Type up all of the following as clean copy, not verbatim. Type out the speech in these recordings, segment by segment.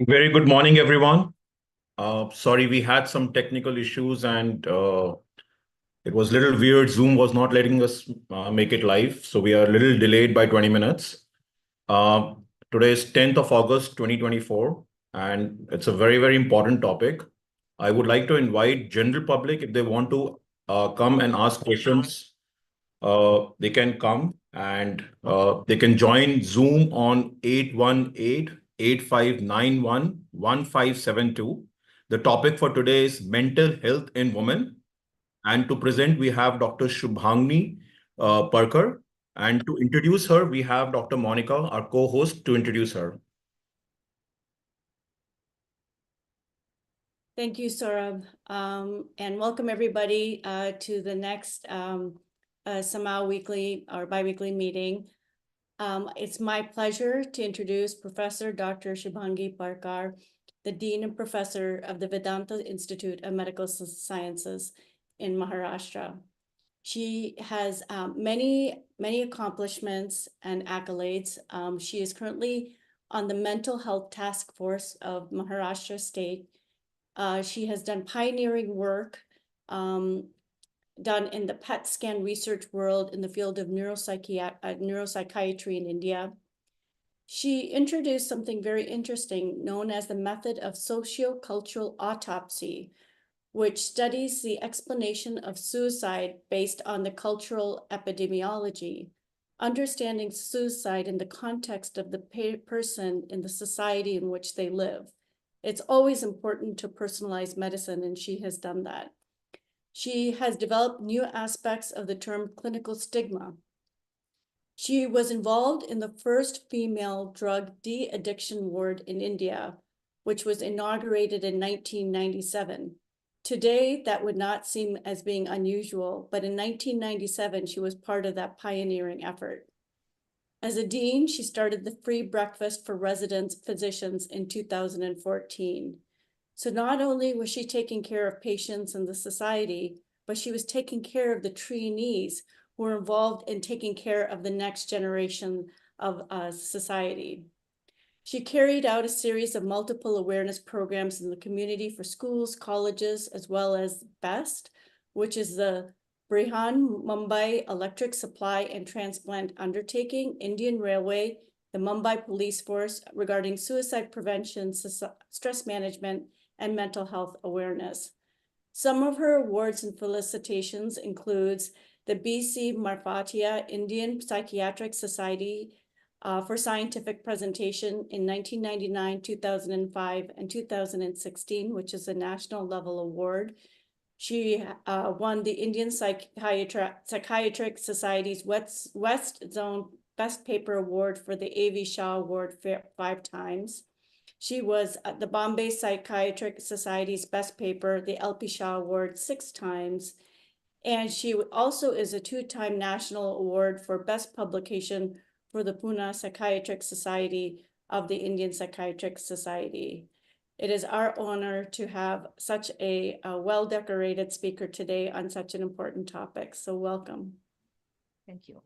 Very good morning, everyone. Sorry, we had some technical issues and it was a little weird. Zoom was not letting us make it live, so we are a little delayed by 20 minutes. Uh, Today is 10th of August, 2024, and it's a very, very important topic. I would like to invite general public if they want to come and ask questions. They can come and they can join Zoom on 818-8591-1572. The topic for today is mental health in women. And to present, we have Dr. Shubhangi Parker. And to introduce her, we have Dr. Monica, our co-host, to introduce her. Thank you, Saurabh, and welcome everybody to the next CMAAO weekly or biweekly meeting. It's my pleasure to introduce Professor Dr. Shubhangi Parkar, the Dean and Professor of the Vedanta Institute of Medical Sciences in Maharashtra. She has many accomplishments and accolades. She is currently on the Mental Health Task Force of Maharashtra State. She has done pioneering work done in the PET scan research world in the field of neuropsychiatry in India. She introduced something very interesting known as the method of sociocultural autopsy, which studies the explanation of suicide based on the cultural epidemiology, understanding suicide in the context of the person in the society in which they live. It's always important to personalize medicine, and she has done that. She has developed new aspects of the term clinical stigma. She was involved in the first female drug de-addiction ward in India, which was inaugurated in 1997. Today, that would not seem as being unusual, but in 1997, she was part of that pioneering effort. As a dean, she started the free breakfast for residents physicians in 2014. So not only was she taking care of patients and the society, but she was taking care of the trainees who were involved in taking care of the next generation of society. She carried out a series of multiple awareness programs in the community for schools, colleges, as well as BEST, which is the Brihan Mumbai Electric Supply and Transplant Undertaking, Indian Railway, the Mumbai Police Force regarding suicide prevention, stress management, and mental health awareness. Some of her awards and felicitations includes the BC Marfatia Indian Psychiatric Society for scientific presentation in 1999, 2005, and 2016, which is a national level award. She won the Indian Psychiatric Society's West Zone Best Paper Award for the A.V. Shah Award 5 times. She was the Bombay Psychiatric Society's Best Paper, the L.P. Shah Award 6 times. And she also is a 2-time national award for Best Publication for the Pune Psychiatric Society of the Indian Psychiatric Society. It is our honor to have such a well-decorated speaker today on such an important topic. So welcome. Thank you.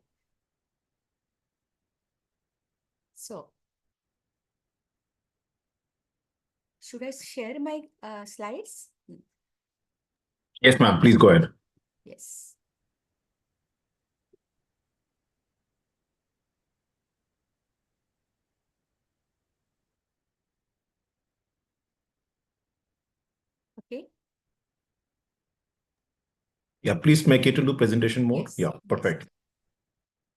So, should I share my slides? Yes, ma'am. Please go ahead. Yes. Okay. Yeah, please make it into presentation mode. Yes. Yeah, perfect. Yes.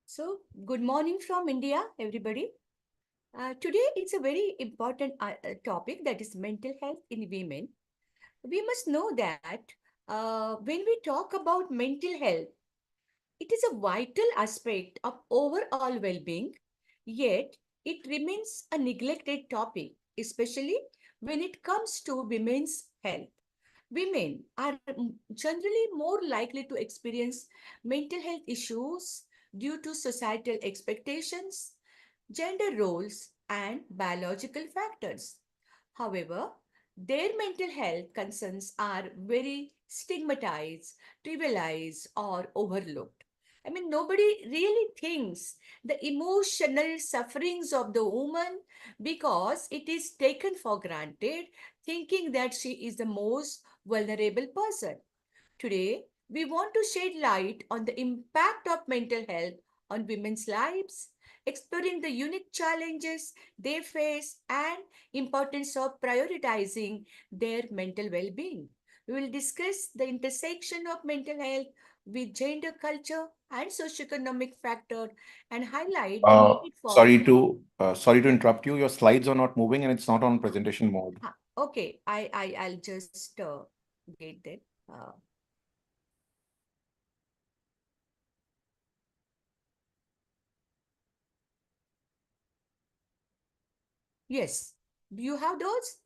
So, good morning from India, everybody. Today, it's a very important topic, that is mental health in women. We must know that when we talk about mental health, it is a vital aspect of overall well-being, yet it remains a neglected topic, especially when it comes to women's health. Women are generally more likely to experience mental health issues due to societal expectations, gender roles, and biological factors. However, their mental health concerns are very stigmatized, trivialized, or overlooked. I mean, nobody really thinks the emotional sufferings of the woman because it is taken for granted, thinking that she is the most vulnerable person. Today, we want to shed light on the impact of mental health on women's lives, exploring the unique challenges they face and importance of prioritizing their mental well-being. We will discuss the intersection of mental health with gender culture and socioeconomic factor and highlight the need for Sorry to interrupt you. Your slides are not moving and it's not on presentation mode. okay, I'll just get that. Uh, yes. Do you have those?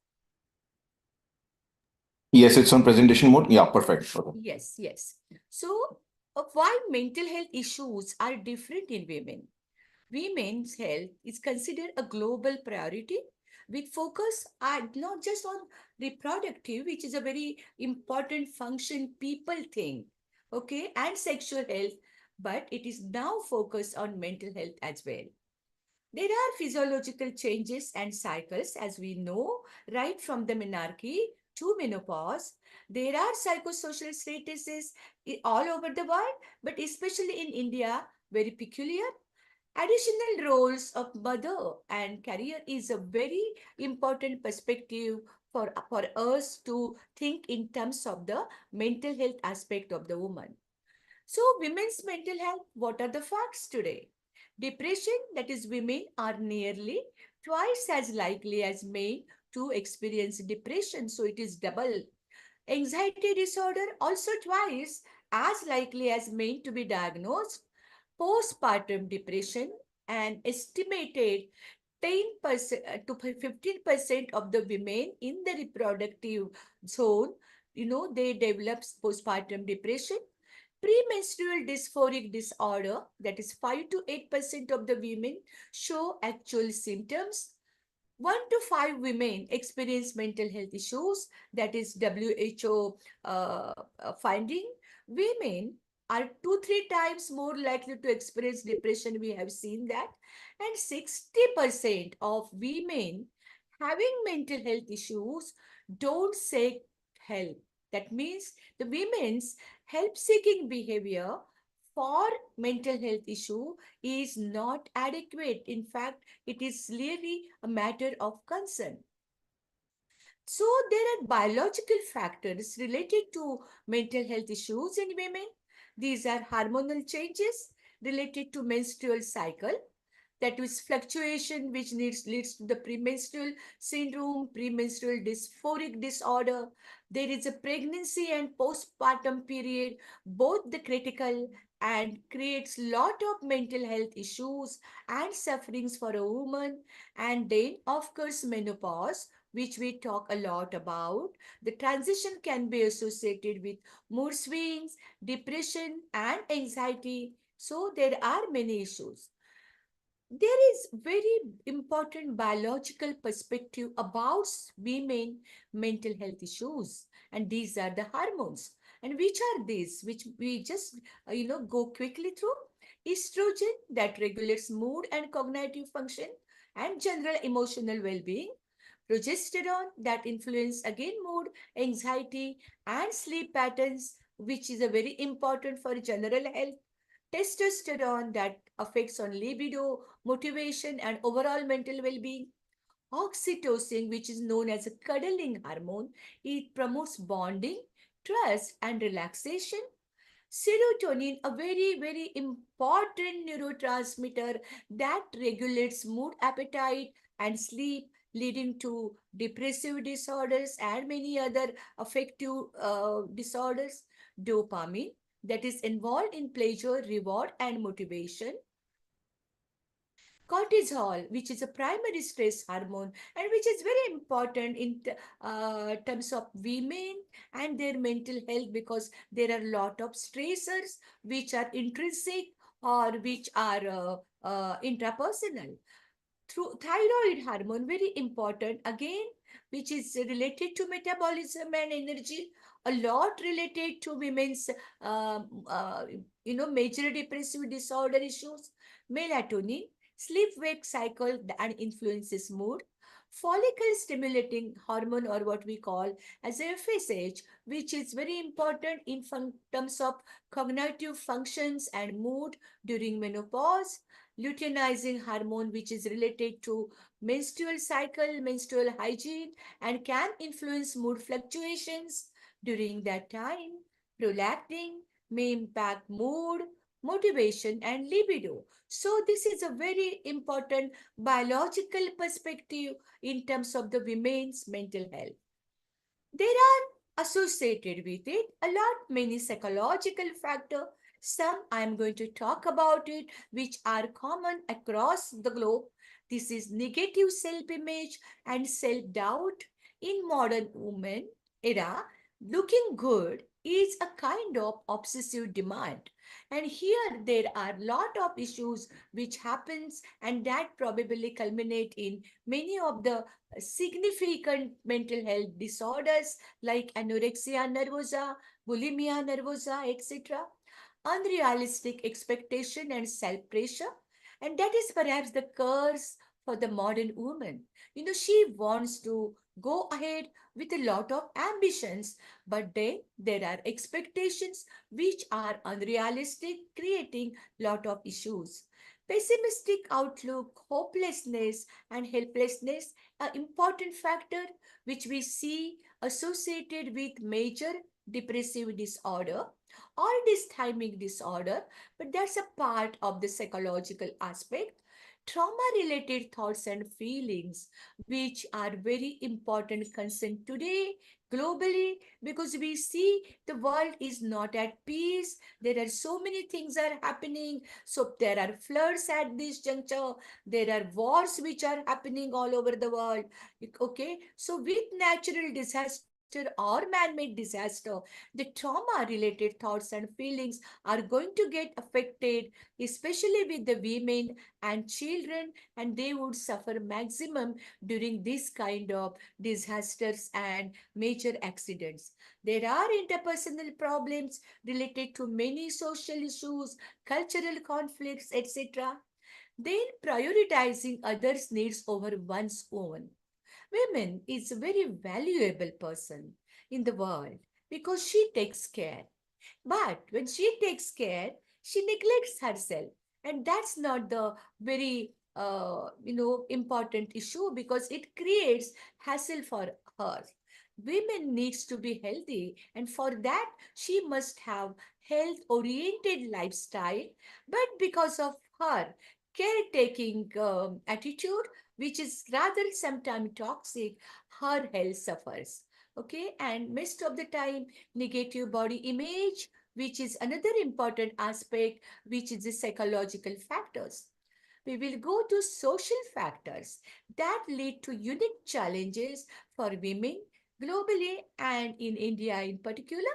Yes, it's on presentation mode. Yeah, perfect. Okay. Yes, yes. So, why mental health issues are different in women? Women's health is considered a global priority with focus not just on reproductive, which is a very important function people think, okay, and sexual health, but it is now focused on mental health as well. There are physiological changes and cycles, as we know, right from the menarche to menopause. There are psychosocial statuses all over the world, but especially in India, very peculiar. Additional roles of mother and career is a very important perspective for us to think in terms of the mental health aspect of the woman. So, women's mental health, what are the facts today? Depression, that is, women are nearly twice as likely as men to experience depression. So, it is double. Anxiety disorder, also twice as likely as men to be diagnosed. Postpartum depression, an estimated 10% to 15% of the women in the reproductive zone, they develop postpartum depression. Premenstrual dysphoric disorder, that is 5 to 8% of the women show actual symptoms. 1 to 5 women experience mental health issues, that is WHO finding. Women are 2 3 times more likely to experience depression, we have seen that. And 60% of women having mental health issues don't seek help. That means the women's help seeking behavior for mental health issue is not adequate. In fact, it is really a matter of concern. So there are biological factors related to mental health issues in women. These are hormonal changes related to menstrual cycle, that is fluctuation which leads to the premenstrual syndrome, premenstrual dysphoric disorder. There is a pregnancy and postpartum period, both the critical and creates lot of mental health issues and sufferings for a woman. And then of course menopause, which we talk a lot about. The transition can be associated with mood swings, depression and anxiety. So there are many issues. There is very important biological perspective about women mental health issues, and these are the hormones. And which are these, which we just go quickly through? Estrogen, that regulates mood and cognitive function and general emotional well-being. Progesterone, that influence again mood, anxiety and sleep patterns, which is a very important for general health. Testosterone, that affects on libido, motivation and overall mental well-being. Oxytocin, which is known as a cuddling hormone, it promotes bonding, trust and relaxation. Serotonin, a very, very important neurotransmitter that regulates mood, appetite, and sleep, leading to depressive disorders and many other affective disorders. Dopamine, that is involved in pleasure, reward, and motivation. Cortisol, which is a primary stress hormone and which is very important in terms of women and their mental health, because there are a lot of stressors which are intrinsic or which are intrapersonal. through thyroid hormone, very important again, which is related to metabolism and energy, a lot related to women's um, uh, major depressive disorder issues. Melatonin, sleep wake cycle and influences mood. Follicle stimulating hormone, or what we call as FSH, which is very important in terms of cognitive functions and mood during menopause. Luteinizing hormone, which is related to menstrual cycle, menstrual hygiene, and can influence mood fluctuations during that time. Prolactin may impact mood, motivation, and libido. So this is a very important biological perspective in terms of the women's mental health. There are associated with it a lot many psychological factors. Some I am going to talk about it, which are common across the globe. This is negative self-image and self-doubt in modern women era. Looking good is a kind of obsessive demand. And here there are lot of issues which happens and that probably culminate in many of the significant mental health disorders like anorexia nervosa, bulimia nervosa, etc. Unrealistic expectation and self pressure. And that is perhaps the curse for the modern woman. She wants to go ahead with a lot of ambitions, but then there are expectations which are unrealistic, creating lot of issues. Pessimistic outlook, hopelessness, and helplessness are important factor which we see associated with major depressive disorder or dysthymic disorder, but that's a part of the psychological aspect. Trauma related thoughts and feelings, which are very important concern today globally, because we see the world is not at peace. There are so many things are happening. So there are floods at this juncture. There are wars which are happening all over the world. Okay, so with natural disaster or man-made disaster, the trauma related thoughts and feelings are going to get affected, especially with the women and children, and they would suffer maximum during this kind of disasters and major accidents. There are interpersonal problems related to many social issues, cultural conflicts, etc. Then prioritizing others' needs over one's own. Women is a very valuable person in the world because she takes care. But when she takes care, she neglects herself. And that's not the very important issue because it creates hassle for her. Women needs to be healthy, and for that she must have health oriented lifestyle. But because of her caretaking attitude, which is rather sometimes toxic, her health suffers. Okay, and most of the time negative body image, which is another important aspect, which is the psychological factors. We will go to social factors that lead to unique challenges for women globally and in India in particular.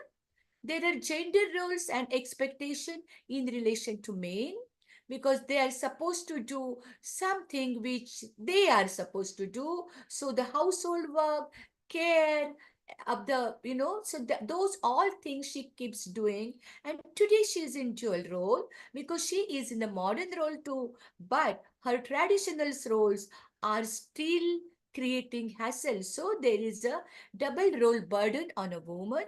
There are gender roles and expectation in relation to men because they are supposed to do something which they are supposed to do. So the household work, care of the, so those all things she keeps doing. And today she is in dual role because she is in the modern role too, but her traditional roles are still creating hassle. So there is a double role burden on a woman.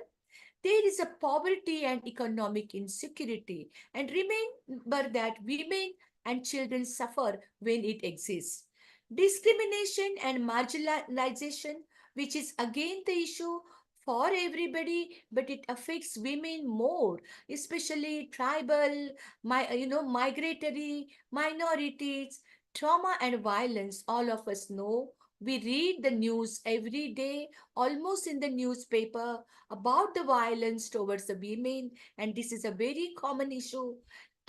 There is a poverty and economic insecurity. And remember that women and children suffer when it exists. Discrimination and marginalization, which is again the issue for everybody, but it affects women more, especially tribal, migratory, minorities, trauma and violence. All of us know. We read the news every day, almost in the newspaper, about the violence towards the women, and this is a very common issue.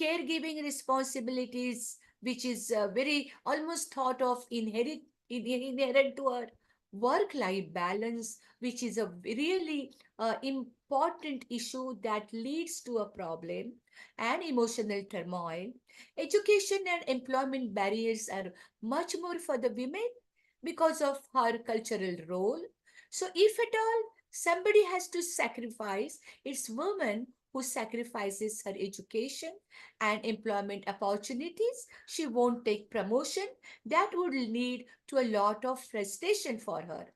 Caregiving responsibilities, which is very almost thought of inherent to her. work-life balance, which is a really important issue that leads to a problem, and emotional turmoil. Education and employment barriers are much more for the women because of her cultural role. So, if at all somebody has to sacrifice, it's women who sacrifices her education and employment opportunities. She won't take promotion. That would lead to a lot of frustration for her.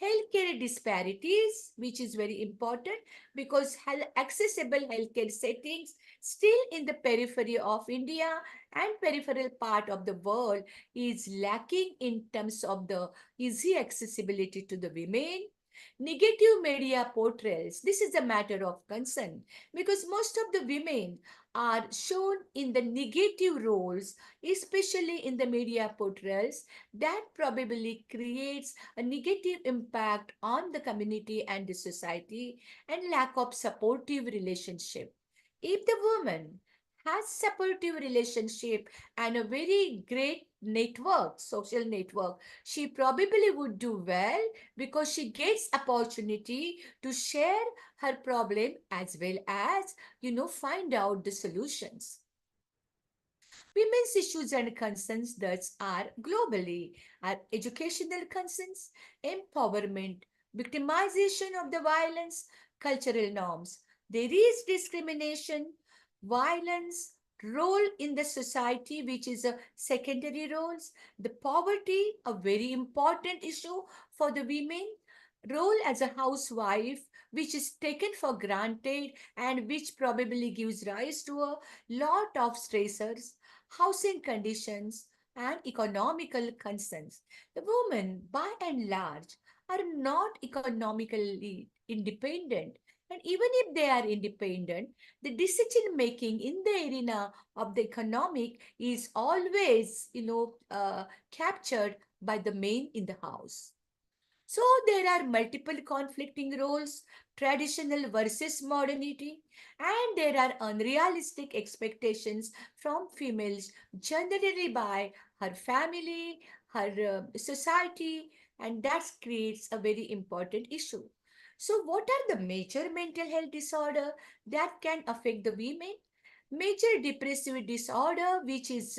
Healthcare disparities, which is very important because accessible healthcare settings still in the periphery of India and peripheral part of the world is lacking in terms of the easy accessibility to the women. Negative media portrayals. This is a matter of concern because most of the women are shown in the negative roles, especially in the media portrayals, that probably creates a negative impact on the community and the society, and lack of supportive relationship. If the woman has supportive relationship and a very great network, social network, she probably would do well because she gets opportunity to share her problem as well as find out the solutions. Women's issues and concerns that are globally are educational concerns, empowerment, victimization of the violence, cultural norms. There is discrimination, violence, role in the society, which is a secondary roles, the poverty, a very important issue for the women, role as a housewife, which is taken for granted and which probably gives rise to a lot of stressors, housing conditions, and economical concerns. The women, by and large, are not economically independent. And even if they are independent, the decision making in the arena of the economic is always, captured by the men in the house. So there are multiple conflicting roles, traditional versus modernity, and there are unrealistic expectations from females generally by her family, her society, and that creates a very important issue. So, what are the major mental health disorder that can affect the women? Major depressive disorder, which is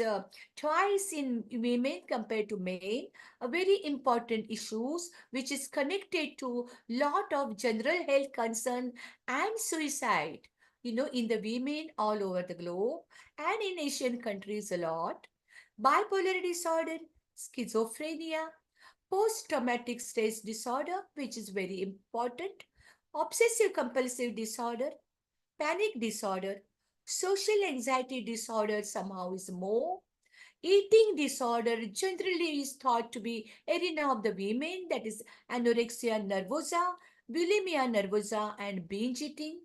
twice in women compared to men, a very important issues which is connected to lot of general health concern and suicide, in the women all over the globe and in Asian countries a lot. Bipolar disorder, schizophrenia, post-traumatic stress disorder, which is very important, obsessive compulsive disorder, panic disorder, social anxiety disorder somehow is more. Eating disorder generally is thought to be arena of the women, that is anorexia nervosa, bulimia nervosa, and binge eating.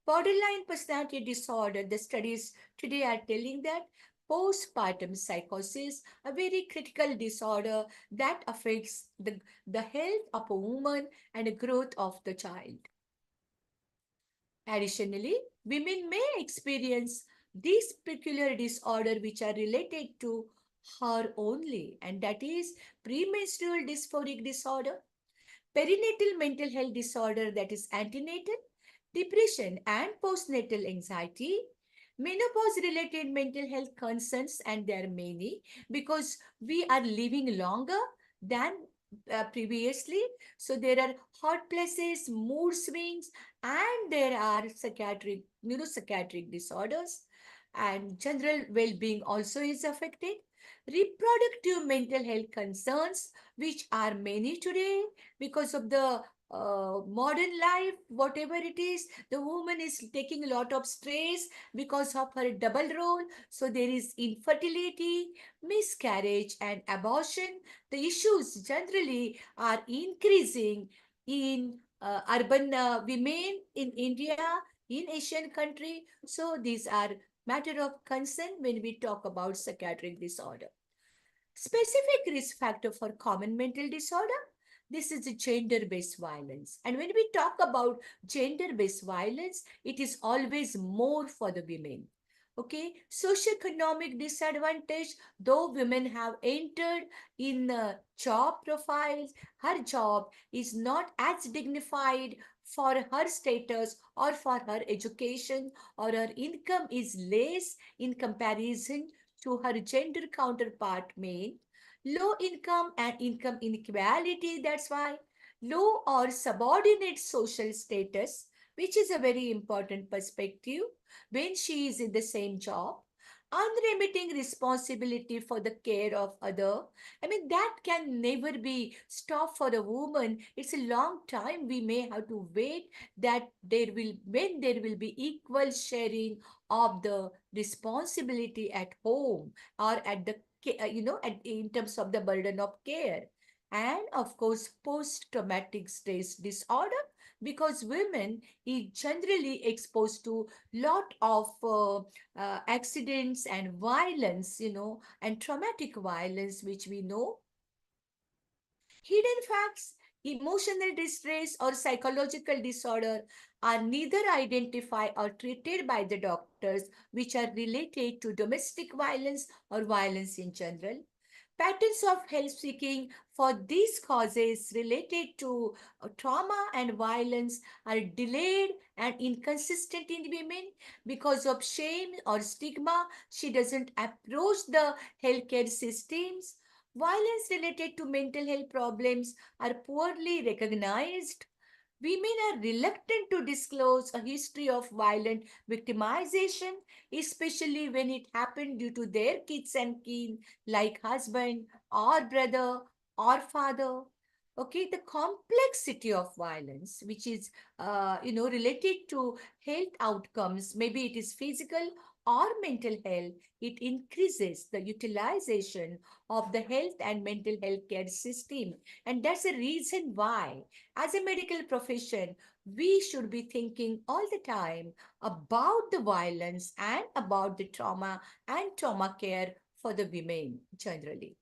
Borderline personality disorder, the studies today are telling that postpartum psychosis, a very critical disorder that affects the health of a woman and the growth of the child. Additionally, women may experience these peculiar disorder which are related to her only, and that is premenstrual dysphoric disorder, perinatal mental health disorder, that is antenatal, depression and postnatal anxiety, menopause related mental health concerns, and there are many because we are living longer than previously. So there are hot places, mood swings, and there are neuropsychiatric disorders, and general well-being also is affected. Reproductive mental health concerns, which are many today because of the modern life, whatever it is, the woman is taking a lot of stress because of her double role. So there is infertility, miscarriage, and abortion. The issues generally are increasing in urban women in India, in Asian country. So these are matter of concern when we talk about psychiatric disorder. Specific risk factor for common mental disorder. This is gender-based violence. And when we talk about gender-based violence, it is always more for the women. Okay, socioeconomic disadvantage, though women have entered in job profiles, her job is not as dignified for her status or for her education, or her income is less in comparison to her gender counterpart male. Low income and income inequality, that's why. Low or subordinate social status, which is a very important perspective when she is in the same job. Unremitting responsibility for the care of other. I mean, that can never be stopped for a woman. It's a long time we may have to wait that when there will be equal sharing of the responsibility at home or at the in terms of the burden of care. And of course, post-traumatic stress disorder, because women is generally exposed to lot of accidents and violence, and traumatic violence, which we know. Hidden facts, emotional distress or psychological disorder are neither identified or treated by the doctors, which are related to domestic violence or violence in general. Patterns of help seeking for these causes related to trauma and violence are delayed and inconsistent in women because of shame or stigma. She doesn't approach the healthcare systems. Violence related to mental health problems are poorly recognized. Women are reluctant to disclose a history of violent victimization, especially when it happened due to their kids and kin, like husband or brother or father. Okay, the complexity of violence, which is related to health outcomes, maybe it is physical or mental health, it increases the utilization of the health and mental health care system, and that's the reason why as a medical profession, we should be thinking all the time about the violence and about the trauma and trauma care for the women generally.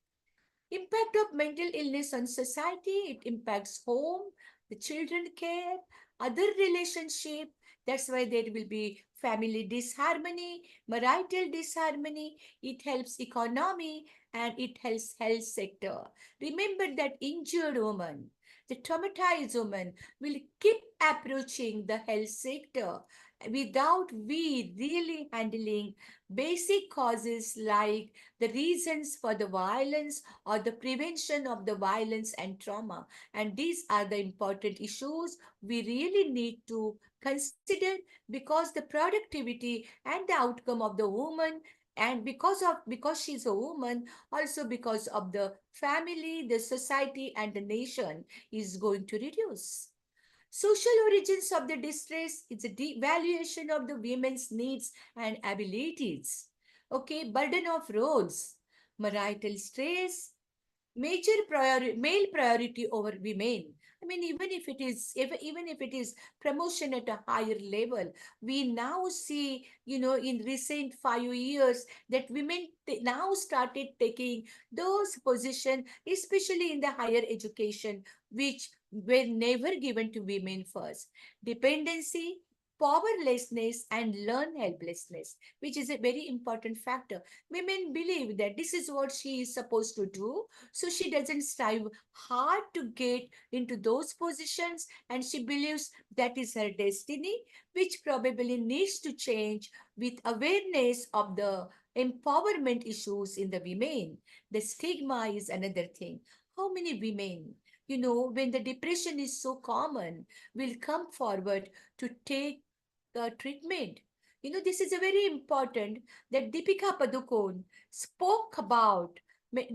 Impact of mental illness on society, it impacts home, the children care, other relationship. That's why there will be family disharmony, marital disharmony. It helps economy and it helps health sector. Remember that injured woman, the traumatized woman will keep approaching the health sector without we really handling basic causes like the reasons for the violence or the prevention of the violence and trauma. And these are the important issues we really need to consider, because the productivity and the outcome of the woman, and because she's a woman, also because of the family, the society and the nation is going to reduce. Social origins of the distress, it's a devaluation of the women's needs and abilities. Okay, burden of roles, marital stress, male priority over women. I mean, even if it is promotion at a higher level, we now see, in recent 5 years that women now started taking those positions, especially in the higher education, which were never given to women first. Dependency, powerlessness, and learn helplessness, which is a very important factor. Women believe that this is what she is supposed to do, so she doesn't strive hard to get into those positions, and she believes that is her destiny, which probably needs to change with awareness of the empowerment issues in the women. The stigma is another thing. How many women, when the depression is so common, will come forward to take the treatment? This is a very important that Deepika Padukone spoke about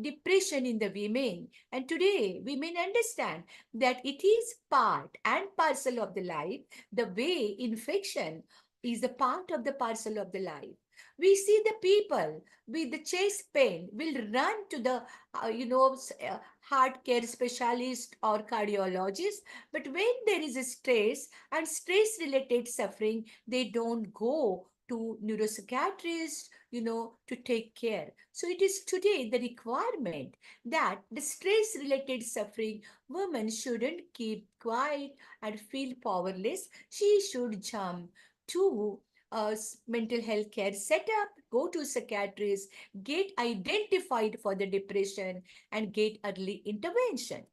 depression in the women. And today, women understand that it is part and parcel of the life, the way infection is a part of the parcel of the life. We see the people with the chest pain will run to the, heart care specialist or cardiologist. But when there is a stress and stress related suffering, they don't go to neuropsychiatrist, to take care. So it is today the requirement that the stress related suffering, woman shouldn't keep quiet and feel powerless. She should jump to mental health care setup, go to psychiatrist, get identified for the depression, and get early intervention.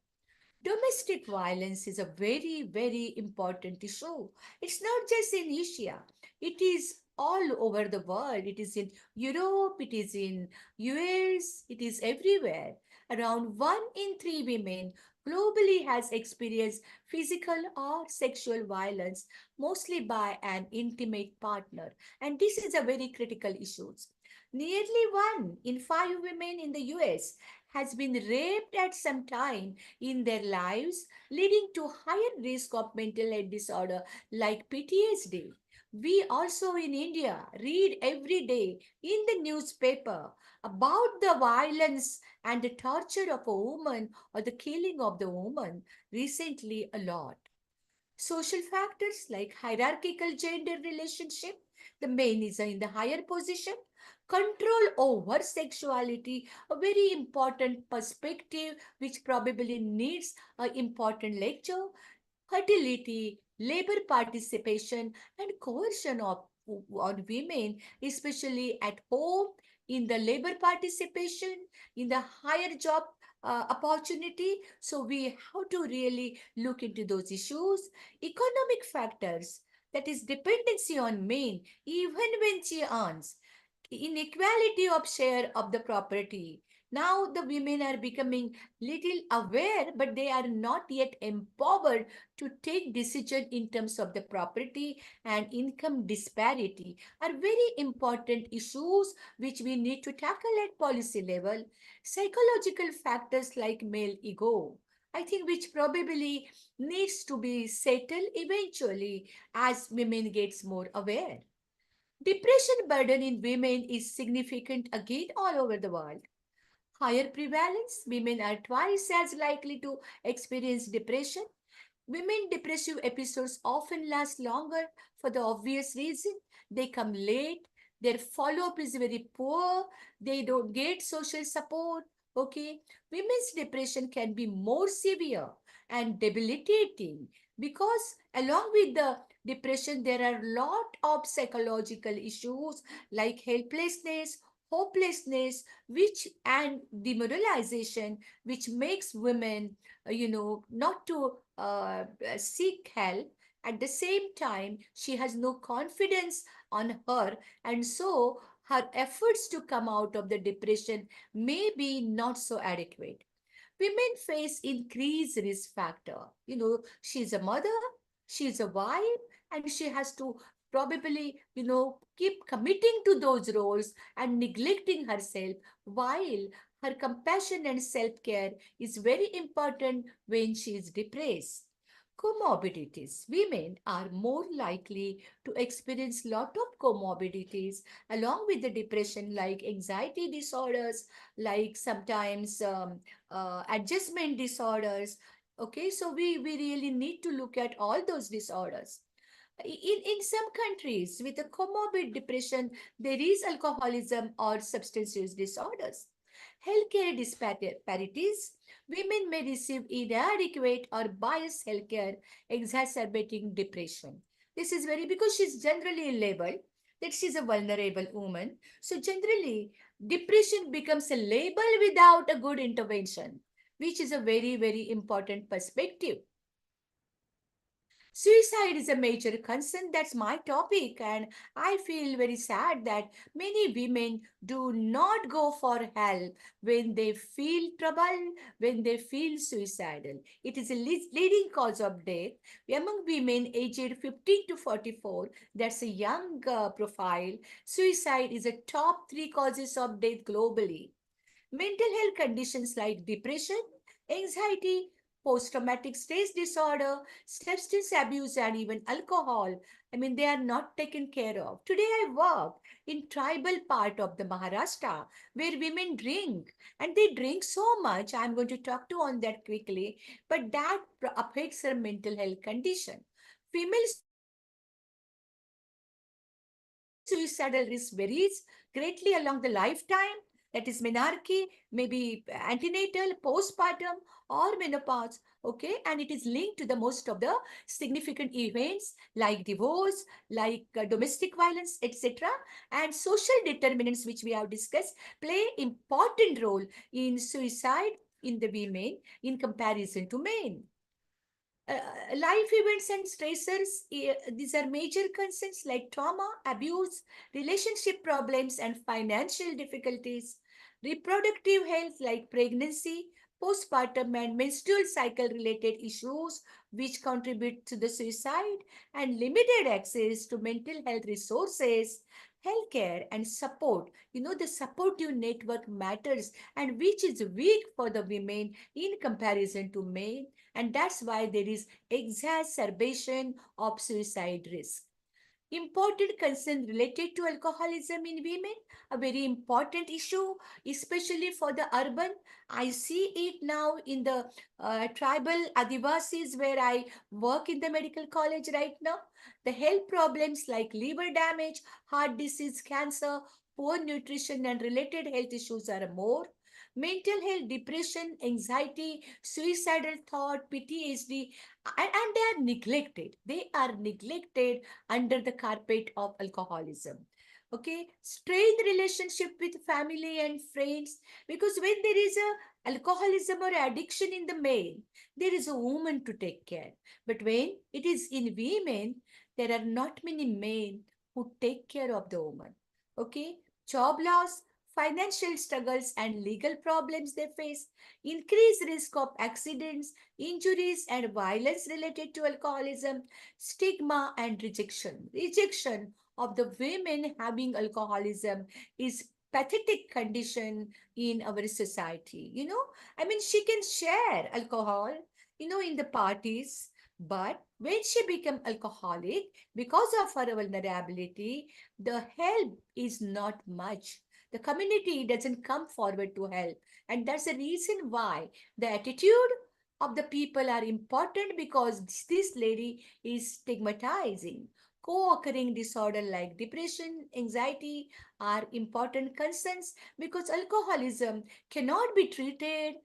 Domestic violence is a very, very important issue. It's not just in Asia. It is all over the world. It is in Europe, it is in US, it is everywhere. Around 1 in 3 women globally has experienced physical or sexual violence, mostly by an intimate partner. And this is a very critical issue. Nearly 1 in 5 women in the US has been raped at some time in their lives, leading to higher risk of mental health disorder like PTSD. We also in India read every day in the newspaper about the violence and the torture of a woman or the killing of the woman recently a lot. Social factors like hierarchical gender relationship, the man is in the higher position, control over sexuality, a very important perspective which probably needs an important lecture, fertility, labor participation, and coercion of on women, especially at home, in the labor participation, in the higher job opportunity. So we have to really look into those issues. Economic factors, that is dependency on men, even when she earns, inequality of share of the property. Now the women are becoming little aware, but they are not yet empowered to take decision in terms of the property, and income disparity are very important issues which we need to tackle at policy level. Psychological factors like male ego, I think, which probably needs to be settled eventually as women gets more aware. Depression burden in women is significant again all over the world. Higher prevalence, women are twice as likely to experience depression. Women depressive episodes often last longer for the obvious reason. They come late, their follow-up is very poor, they don't get social support. Okay, women's depression can be more severe and debilitating because along with the depression, there are a lot of psychological issues like helplessness, hopelessness, which and demoralization, which makes women not to seek help. At the same time, she has no confidence on her, and so her efforts to come out of the depression may be not so adequate. Women face increased risk factor. She's a mother, she's a wife, and she has to probably, keep committing to those roles and neglecting herself, while her compassion and self-care is very important when she is depressed. Comorbidities. Women are more likely to experience lot of comorbidities along with the depression, like anxiety disorders, like sometimes adjustment disorders. Okay, so we really need to look at all those disorders. In some countries with a comorbid depression, there is alcoholism or substance use disorders. Healthcare disparities. Women may receive inadequate or biased healthcare, exacerbating depression. This is very because she's generally labeled that she's a vulnerable woman. So generally, depression becomes a label without a good intervention, which is a very, very important perspective. Suicide is a major concern. That's my topic, and I feel very sad that many women do not go for help when they feel trouble, when they feel suicidal. It is a leading cause of death among women aged 15 to 44. That's a young profile. Suicide is a top 3 causes of death globally. Mental health conditions like depression, anxiety, post traumatic stress disorder, substance abuse, and even alcohol. I mean, they are not taken care of. Today, I work in tribal part of the Maharashtra where women drink, and they drink so much. I'm going to talk to on that quickly, but that affects their mental health condition. Female suicidal risk varies greatly along the lifetime. that is menarche, maybe antenatal, postpartum, or menopause. Okay, and it is linked to the most of the significant events like divorce, like domestic violence, etc. And social determinants, which we have discussed, play important role in suicide in the women in comparison to men. Life events and stressors, these are major concerns like trauma, abuse, relationship problems, and financial difficulties. Reproductive health like pregnancy, postpartum, and menstrual cycle related issues, which contribute to the suicide, and limited access to mental health resources, healthcare, and support. The supportive network matters, and which is weak for the women in comparison to men, and that's why there is exacerbation of suicide risk. Important concern related to alcoholism in women, a very important issue, especially for the urban. I see it now in the tribal Adivasis where I work in the medical college right now. The health problems like liver damage, heart disease, cancer, poor nutrition, and related health issues are more. Mental health, depression, anxiety, suicidal thought, PTSD, and they are neglected. They are neglected under the carpet of alcoholism. Okay, strained relationship with family and friends, because when there is a alcoholism or addiction in the male, there is a woman to take care. But when it is in women, there are not many men who take care of the woman. Okay, job loss, financial struggles, and legal problems they face, increased risk of accidents, injuries, and violence related to alcoholism, stigma, and rejection. Rejection of the women having alcoholism is pathetic condition in our society. I mean, she can share alcohol, in the parties, but when she become alcoholic, because of her vulnerability, the help is not much. The community doesn't come forward to help, and that's the reason why the attitude of the people are important, because this lady is stigmatizing. Co-occurring disorder like depression, anxiety are important concerns, because alcoholism cannot be treated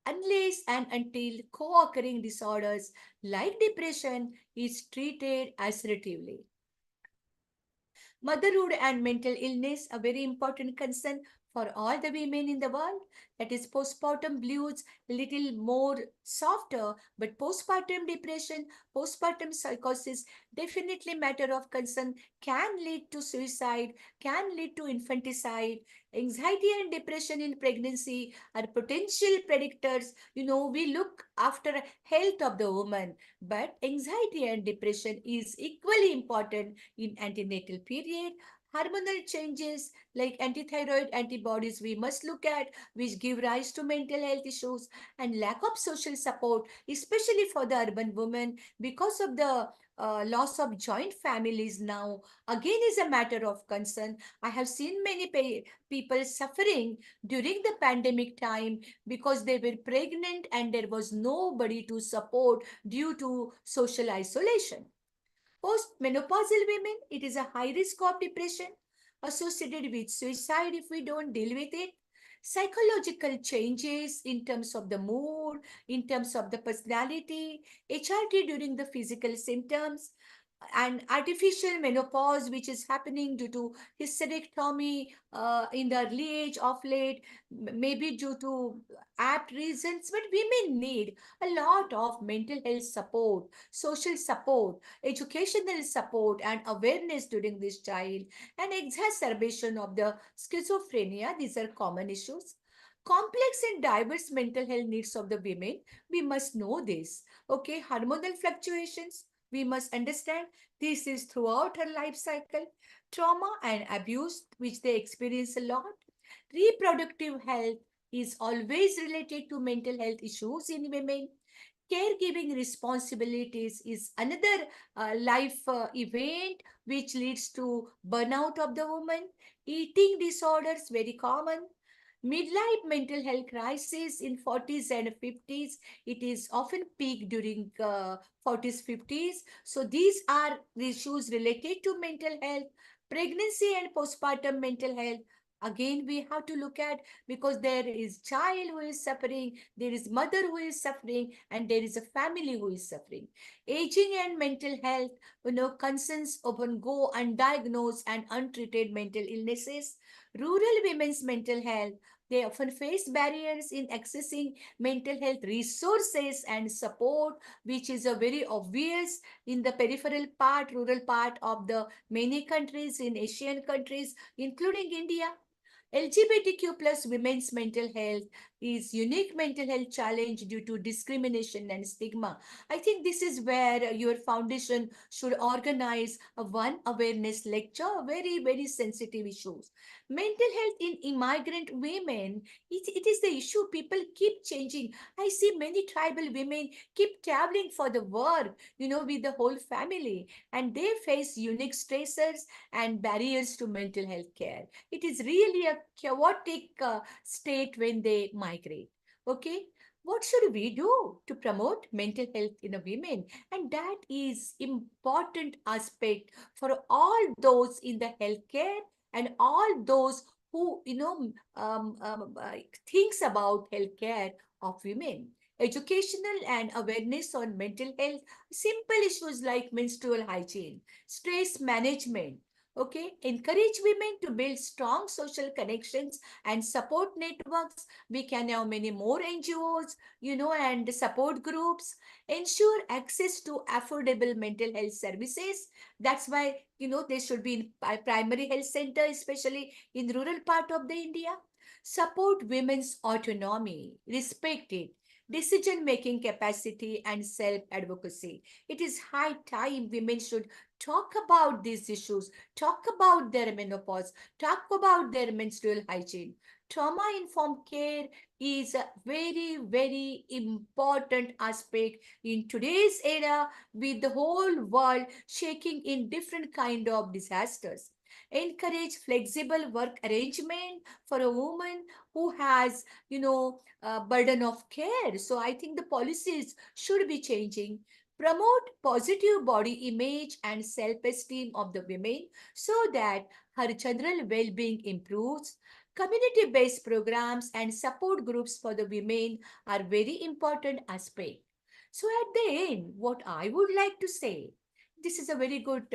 unless and until co-occurring disorders like depression is treated assertively. Motherhood and mental illness, a very important concern for all the women in the world. That is postpartum blues, little more softer, but postpartum depression, postpartum psychosis, definitely matter of concern, can lead to suicide, can lead to infanticide. Anxiety and depression in pregnancy are potential predictors. We look after health of the woman, but anxiety and depression is equally important in antenatal period. Hormonal changes like antithyroid antibodies we must look at, which give rise to mental health issues, and lack of social support, especially for the urban women because of the loss of joint families now, again is a matter of concern. I have seen many people suffering during the pandemic time because they were pregnant and there was nobody to support due to social isolation. Postmenopausal women, it is a high risk of depression associated with suicide if we don't deal with it. Psychological changes in terms of the mood, in terms of the personality, HRT during the physical symptoms, and artificial menopause, which is happening due to hysterectomy in the early age of late, maybe due to apt reasons. But women need a lot of mental health support, social support, educational support, and awareness during this child, and exacerbation of the schizophrenia. These are common issues. Complex and diverse mental health needs of the women, we must know this. Okay, hormonal fluctuations, we must understand this is throughout her life cycle. Trauma and abuse, which they experience a lot. Reproductive health is always related to mental health issues in women. Caregiving responsibilities is another life event which leads to burnout of the woman. Eating disorders, very common. Midlife mental health crisis in 40s and 50s. It is often peak during 40s, 50s. So these are the issues related to mental health. Pregnancy and postpartum mental health, Again, we have to look at, because there is child who is suffering, there is mother who is suffering, and there is a family who is suffering. Aging and mental health, concerns often go undiagnosed and untreated mental illnesses. Rural women's mental health, they often face barriers in accessing mental health resources and support, which is a very obvious in the peripheral part, rural part of the many countries in Asian countries, including India. LGBTQ plus women's mental health is unique mental health challenge due to discrimination and stigma. I think this is where your foundation should organize a one awareness lecture, very, very sensitive issues. Mental health in immigrant women, it is the issue. People keep changing. I see many tribal women keep traveling for the work, with the whole family, and they face unique stressors and barriers to mental health care. It is really a chaotic state when they migrate. Okay, what should we do to promote mental health in a women? And that is important aspect for all those in the healthcare and all those who thinks about healthcare of women. Educational and awareness on mental health, simple issues like menstrual hygiene, stress management. Okay, encourage women to build strong social connections and support networks. We can have many more NGOs, and support groups. Ensure access to affordable mental health services. That's why, they should be in primary health center, especially in rural part of the India. Support women's autonomy, respect it, decision making capacity, and self advocacy. It is high time women should talk about these issues, talk about their menopause, talk about their menstrual hygiene. Trauma informed care is a very, very important aspect in today's era, with the whole world shaking in different kind of disasters. Encourage flexible work arrangement for a woman who has, burden of care. So I think the policies should be changing. Promote positive body image and self-esteem of the women so that her general well-being improves. Community-based programs and support groups for the women are very important aspect. So at the end, what I would like to say, this is a very good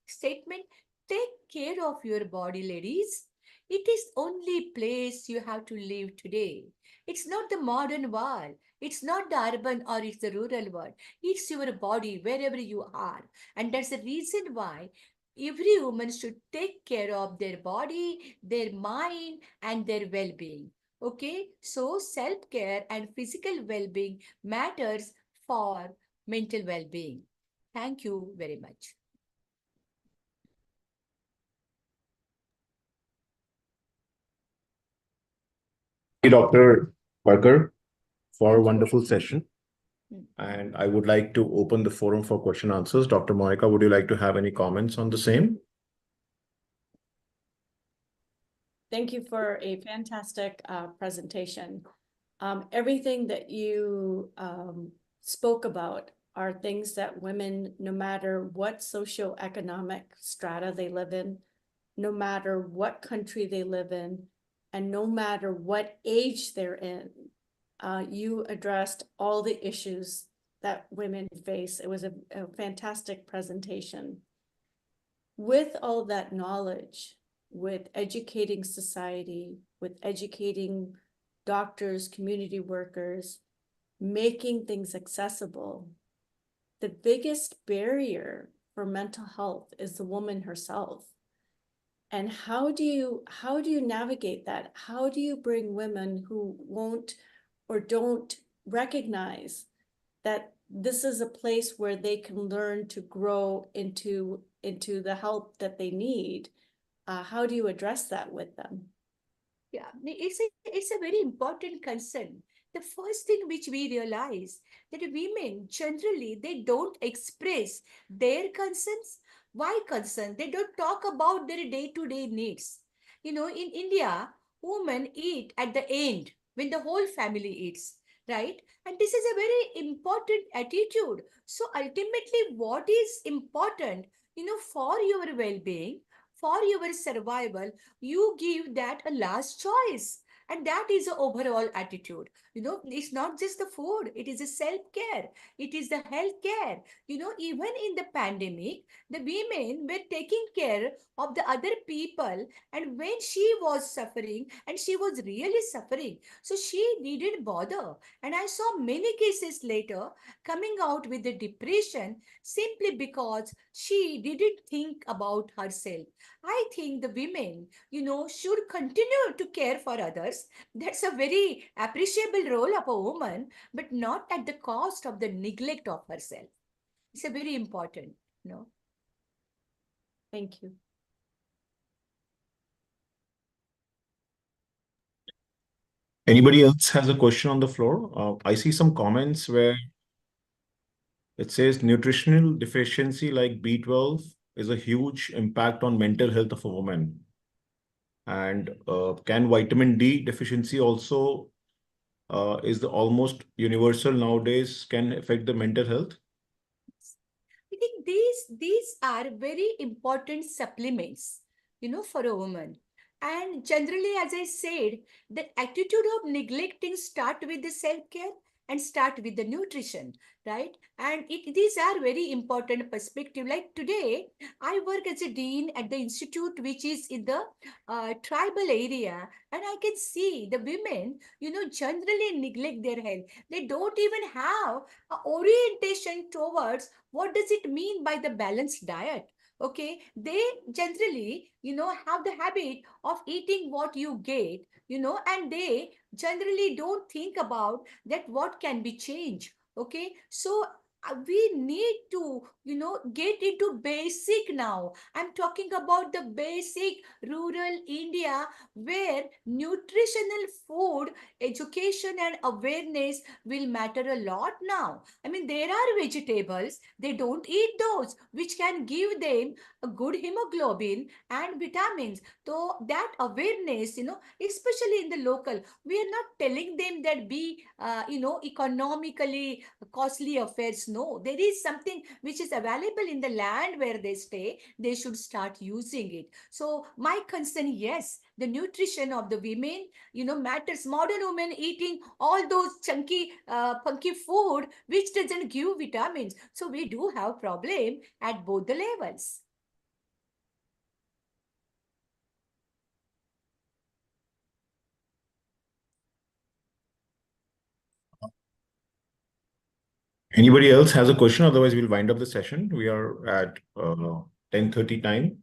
statement. Take care of your body, ladies. It is only place you have to live today. It's not the modern world. It's not the urban or it's the rural world. It's your body wherever you are. And that's the reason why every woman should take care of their body, their mind, and their well-being. Okay, so self-care and physical well-being matters for mental well-being. Thank you very much. Thank you, Dr. Parker, for a Thank you. wonderful session. Mm. And I would like to open the forum for question answers. Dr. Monica, would you like to have any comments on the same? Thank you for a fantastic presentation. Everything that you spoke about are things that women, no matter what socioeconomic strata they live in, no matter what country they live in, and no matter what age they're in, you addressed all the issues that women face. It was a fantastic presentation. With all that knowledge, with educating society, with educating doctors, community workers, making things accessible, the biggest barrier for mental health is the woman herself. And how do you navigate that? How do you bring women who won't or don't recognize that this is a place where they can learn to grow into the help that they need? How do you address that with them? Yeah, it's a very important concern. The first thing which we realize that women generally they don't express their concerns. Why concern? They don't talk about their day-to-day needs. In India, women eat at the end when the whole family eats, right? And this is a very important attitude. So ultimately, what is important, for your well-being, for your survival, you give that a last choice. And that is the overall attitude. It's not just the food, it is a self-care, it is the health care. Even in the pandemic, the women were taking care of the other people. And when she was suffering, and she was really suffering, so she didn't bother. And I saw many cases later coming out with the depression simply because she didn't think about herself. I think the women, should continue to care for others. That's a very appreciable role of a woman, but not at the cost of the neglect of herself. It's a very important, you know. Thank you. Anybody else has a question on the floor? I see some comments where it says nutritional deficiency like B12 is a huge impact on mental health of a woman. And can vitamin D deficiency also is the almost universal nowadays, can affect the mental health? I think these are very important supplements, for a woman. And generally, as I said, the attitude of neglecting start with the self-care and start with the nutrition, right? And these are very important perspective. Like today, I work as a dean at the institute, which is in the tribal area, and I can see the women, generally neglect their health. They don't even have a orientation towards what does it mean by the balanced diet. Okay, they generally, have the habit of eating what you get, and they generally don't think about that what can be changed. Okay, so we need to, get into basic now. I'm talking about the basic rural India, where nutritional food education and awareness will matter a lot now. I mean, there are vegetables, they don't eat those, which can give them a good hemoglobin and vitamins. So that awareness, especially in the local, we are not telling them that be, economically costly affairs. No, there is something which is available in the land where they stay. They should start using it. So my concern, yes, the nutrition of the women, matters. Modern women eating all those chunky, funky food, which doesn't give vitamins. So we do have problem at both the levels. Anybody else has a question? Otherwise, we'll wind up the session. We are at 10:30 time.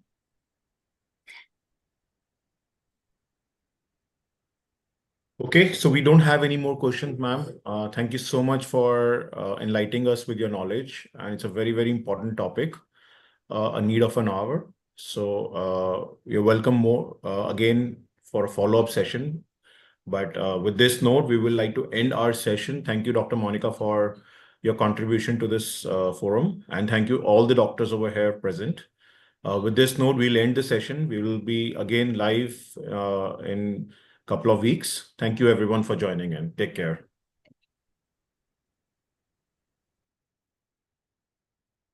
Okay, so we don't have any more questions, ma'am. Thank you so much for enlightening us with your knowledge. And it's a very, very important topic, a need of an hour. So you're welcome more again for a follow-up session. But with this note, we will like to end our session. Thank you, Dr. Monica, for your contribution to this forum. And thank you all the doctors over here present. With this note, we'll end the session. We will be again live in a couple of weeks. Thank you everyone for joining in. Take care.